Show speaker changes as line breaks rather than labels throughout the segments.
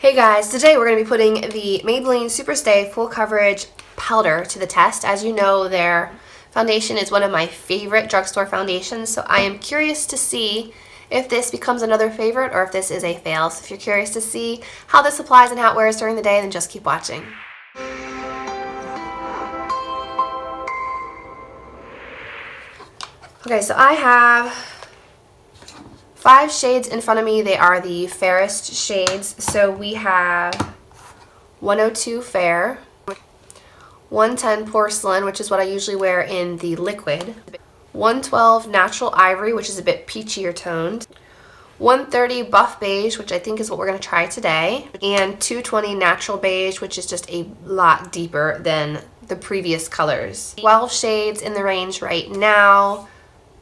Hey guys, today we're going to be putting the Maybelline Superstay Full Coverage Powder to the test. As you know, their foundation is one of my favorite drugstore foundations, so I am curious to see if this becomes another favorite or if this is a fail. So if you're curious to see how this applies and how it wears during the day, then just keep watching. Okay, so I have 5 shades in front of me. They are the fairest shades. So we have 102 Fair, 110 Porcelain, which is what I usually wear in the liquid, 112 Natural Ivory, which is a bit peachier toned, 130 Buff Beige, which I think is what we're going to try today, and 220 Natural Beige, which is just a lot deeper than the previous colors. 12 shades in the range right now.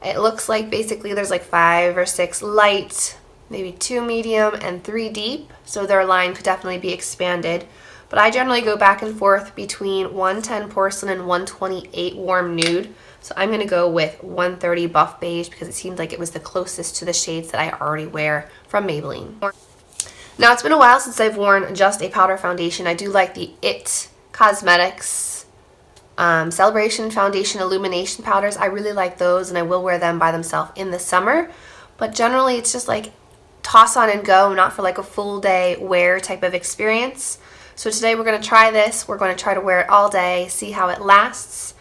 It looks like basically there's like 5 or 6 light, maybe 2 medium, and 3 deep, so their line could definitely be expanded. But I generally go back and forth between 110 Porcelain and 128 Warm Nude, so I'm going to go with 130 Buff Beige because it seems like it was the closest to the shades that I already wear from Maybelline. Now, it's been a while since I've worn just a powder foundation. I do like the IT Cosmetics Celebration Foundation Illumination powders. I really like those, and I will wear them by themselves in the summer, but generally it's just like toss on and go, not for like a full day wear type of experience. So today we're going to try this. We're going to try to wear it all day, see how it lasts.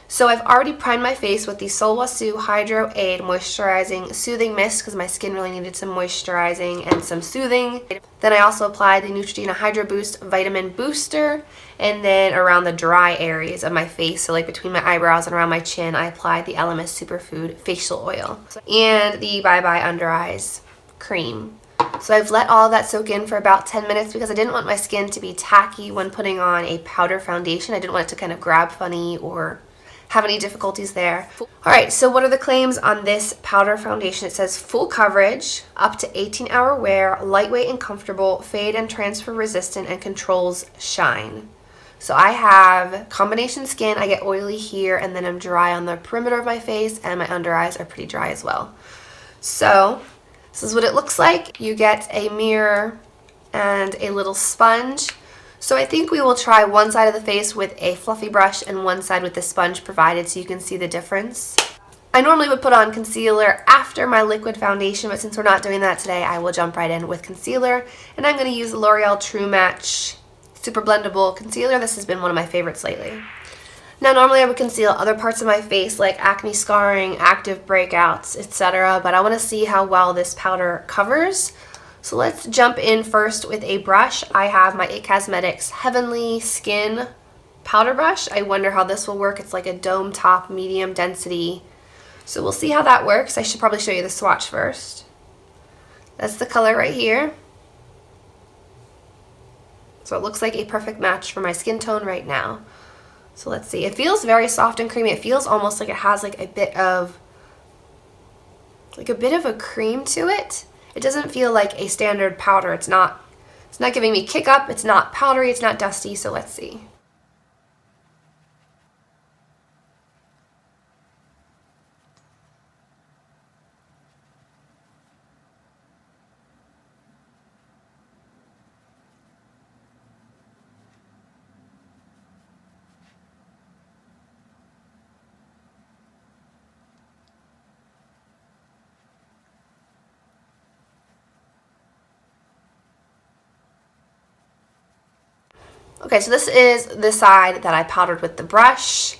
So I've already primed my face with the Sulwhasoo Hydro Aid Moisturizing Soothing Mist because my skin really needed some moisturizing and some soothing. Then I also applied the Neutrogena Hydro Boost Vitamin Booster, and then around the dry areas of my face, so like between my eyebrows and around my chin, I applied the Elemis Superfood Facial Oil and the Bye Bye Under Eyes Cream. So I've let all of that soak in for about 10 minutes because I didn't want my skin to be tacky when putting on a powder foundation. I didn't want it to kind of grab funny or have any difficulties there. Alright, so what are the claims on this powder foundation? It says full coverage, up to 18-hour wear, lightweight and comfortable, fade and transfer resistant, and controls shine. So I have combination skin. I get oily here, and then I'm dry on the perimeter of my face, and my under eyes are pretty dry as well. So this is what it looks like. You get a mirror and a little sponge. So I think we will try one side of the face with a fluffy brush and one side with the sponge provided so you can see the difference. I normally would put on concealer after my liquid foundation, but since we're not doing that today, I will jump right in with concealer. And I'm going to use L'Oreal Trumatch Superblendable Concealer. This has been one of my favorites lately. Now, normally I would conceal other parts of my face like acne scarring, active breakouts, etc., but I want to see how well this powder covers. So let's jump in first with a brush. I have my IT Cosmetics Heavenly Skin Powder Brush. I wonder how this will work. It's like a dome top, medium density. So we'll see how that works. I should probably show you the swatch first. That's the color right here. So it looks like a perfect match for my skin tone right now. So let's see. It feels very soft and creamy. It feels almost like it has like a bit of a cream to it. It doesn't feel like a standard powder. It's not giving me kick up. It's not powdery. It's not dusty. So let's see. Okay, so this is the side that I powdered with the brush.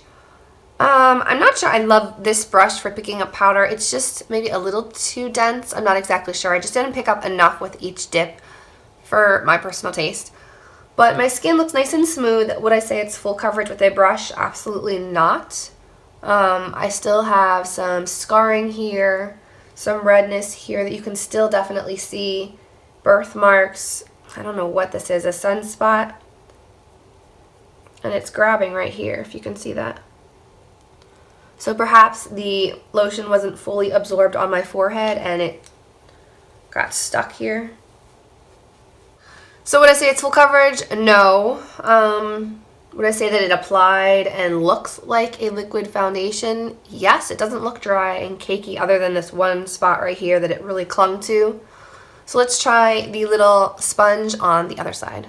I'm not sure I love this brush for picking up powder. It's just maybe a little too dense. I'm not exactly sure. I just didn't pick up enough with each dip for my personal taste. But my skin looks nice and smooth. Would I say it's full coverage with a brush? Absolutely not. I still have some scarring here, some redness here that you can still definitely see, birthmarks. I don't know what this is, a sunspot. And it's grabbing right here, if you can see that. So perhaps the lotion wasn't fully absorbed on my forehead and it got stuck here. So would I say it's full coverage? No. Would I say that it applied and looks like a liquid foundation? Yes, it doesn't look dry and cakey other than this one spot right here that it really clung to. So let's try the little sponge on the other side.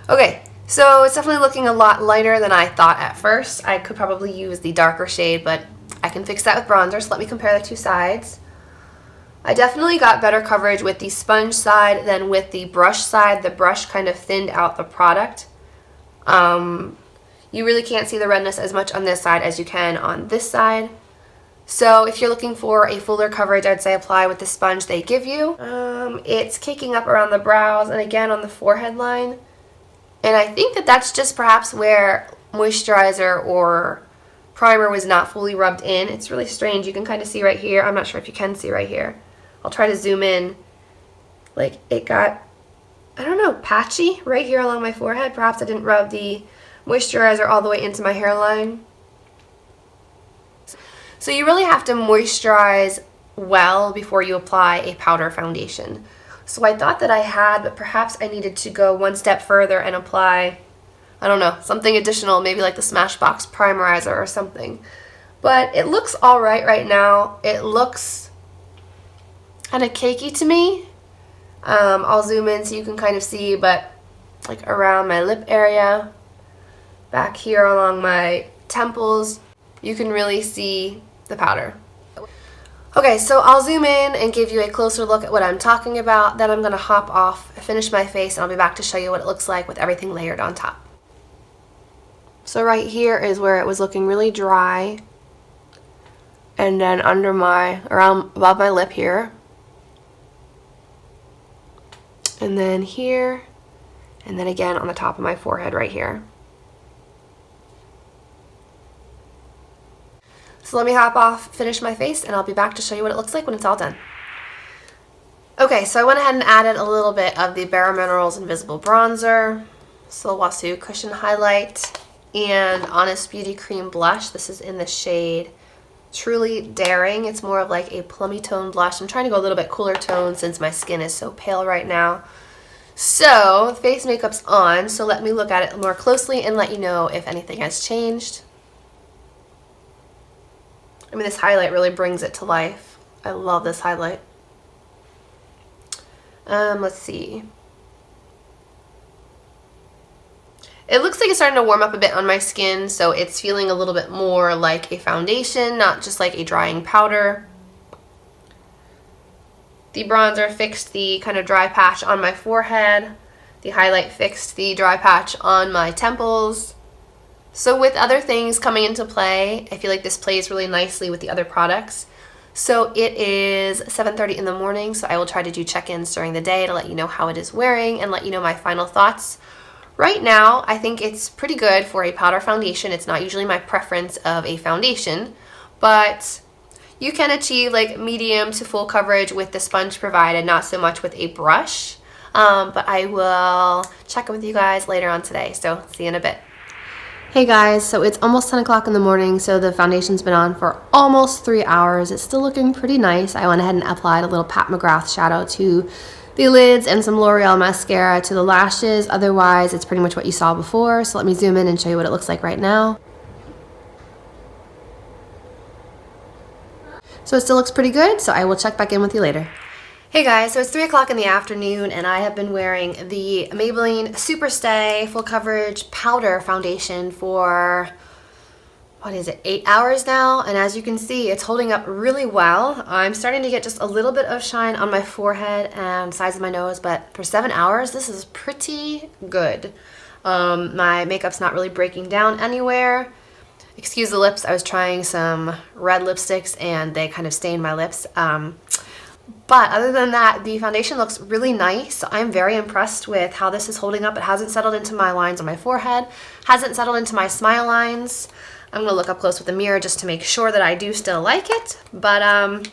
Okay, so it's definitely looking a lot lighter than I thought at first. I could probably use the darker shade, but I can fix that with bronzer, so let me compare the two sides. I definitely got better coverage with the sponge side than with the brush side. The brush kind of thinned out the product. You really can't see the redness as much on this side as you can on this side. So if you're looking for a fuller coverage, I'd say apply with the sponge they give you. It's caking up around the brows and again on the forehead line. And I think that that's just perhaps where moisturizer or primer was not fully rubbed in. It's really strange. You can kind of see right here. I'm not sure if you can see right here. I'll try to zoom in. Like it got, I don't know, patchy right here along my forehead. Perhaps I didn't rub the moisturizer all the way into my hairline. So you really have to moisturize well before you apply a powder foundation. So I thought that I had, but perhaps I needed to go one step further and apply, I don't know, something additional, maybe like the Smashbox Primerizer or something. But it looks alright right now. It looks kind of cakey to me. I'll zoom in so you can kind of see, but like around my lip area, back here along my temples, you can really see the powder. Okay, so I'll zoom in and give you a closer look at what I'm talking about. Then I'm going to hop off, finish my face, and I'll be back to show you what it looks like with everything layered on top. So right here is where it was looking really dry. And then under my, above my lip here. And then here. And then again on the top of my forehead right here. So let me hop off, finish my face, and I'll be back to show you what it looks like when it's all done. Okay, so I went ahead and added a little bit of the Bare Minerals Invisible Bronzer, Sulwhasoo Cushion Highlight, and Honest Beauty Cream Blush. This is in the shade Truly Daring. It's more of like a plummy tone blush. I'm trying to go a little bit cooler tone since my skin is so pale right now. So, face makeup's on, so let me look at it more closely and let you know if anything has changed. I mean, this highlight really brings it to life. I love this highlight. Let's see. It looks like it's starting to warm up a bit on my skin, so it's feeling a little bit more like a foundation, not just like a drying powder. The bronzer fixed the kind of dry patch on my forehead. The highlight fixed the dry patch on my temples. So with other things coming into play, I feel like this plays really nicely with the other products. So it is 7:30 in the morning, so I will try to do check-ins during the day to let you know how it is wearing and let you know my final thoughts. Right now, I think it's pretty good for a powder foundation. It's not usually my preference of a foundation, but you can achieve like medium to full coverage with the sponge provided, not so much with a brush. But I will check in with you guys later on today, so see you in a bit. Hey guys, so it's almost 10 o'clock in the morning, so the foundation's been on for almost 3 hours. It's still looking pretty nice. I went ahead and applied a little Pat Mcgrath shadow to the lids and some L'Oreal mascara to the lashes. Otherwise, it's pretty much what you saw before, so let me zoom in and show you what it looks like right now. So it still looks pretty good, so I will check back in with you later. Hey guys, so it's 3 o'clock in the afternoon and I have been wearing the Maybelline Superstay Full Coverage Powder Foundation for what is it, 8 hours now, and as you can see, it's holding up really well. I'm starting to get just a little bit of shine on my forehead and sides of my nose, but for 7 hours, this is pretty good. My makeup's not really breaking down anywhere. Excuse the lips, I was trying some red lipsticks and they kind of stained my lips. But other than that, the foundation looks really nice. So I'm very impressed with how this is holding up. It hasn't settled into my lines on my forehead, hasn't settled into my smile lines. I'm going to look up close with the mirror just to make sure that I do still like it. But, I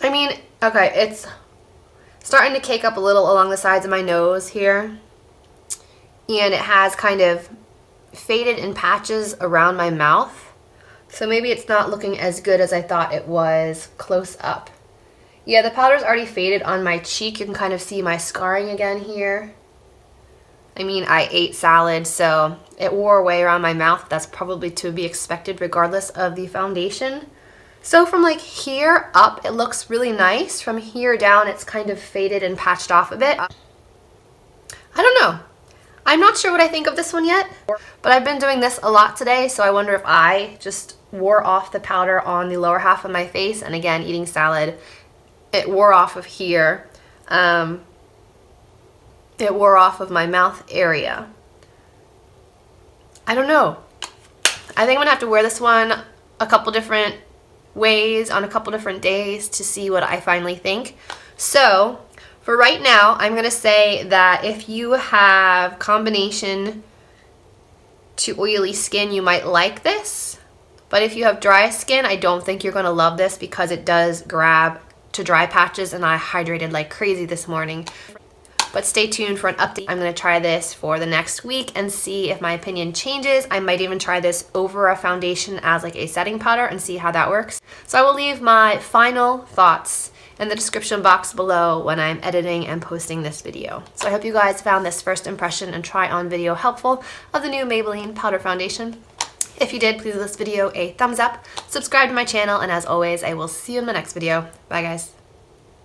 mean, okay, it's starting to cake up a little along the sides of my nose here. And it has kind of faded in patches around my mouth. So maybe it's not looking as good as I thought it was close up. Yeah, the powder's already faded on my cheek. You can kind of see my scarring again here. I mean, I ate salad, so it wore away around my mouth. That's probably to be expected regardless of the foundation. So from like here up, it looks really nice. From here down, it's kind of faded and patched off a bit. I don't know. I'm not sure what I think of this one yet, but I've been doing this a lot today, so I wonder if I just wore off the powder on the lower half of my face. And again, eating salad, it wore off of here. It wore off of my mouth area. I don't know. I think I'm gonna have to wear this one a couple different ways on a couple different days to see what I finally think. So for right now, I'm gonna say that if you have combination to oily skin, you might like this. But if you have dry skin, I don't think you're gonna love this because it does grab to dry patches, and I hydrated like crazy this morning. But stay tuned for an update. I'm gonna try this for the next week and see if my opinion changes. I might even try this over a foundation as like a setting powder and see how that works. So I will leave my final thoughts in the description box below when I'm editing and posting this video. So I hope you guys found this first impression and try on video helpful of the new Maybelline powder foundation. If you did, please give this video a thumbs up, subscribe to my channel, and as always, I will see you in the next video. Bye guys.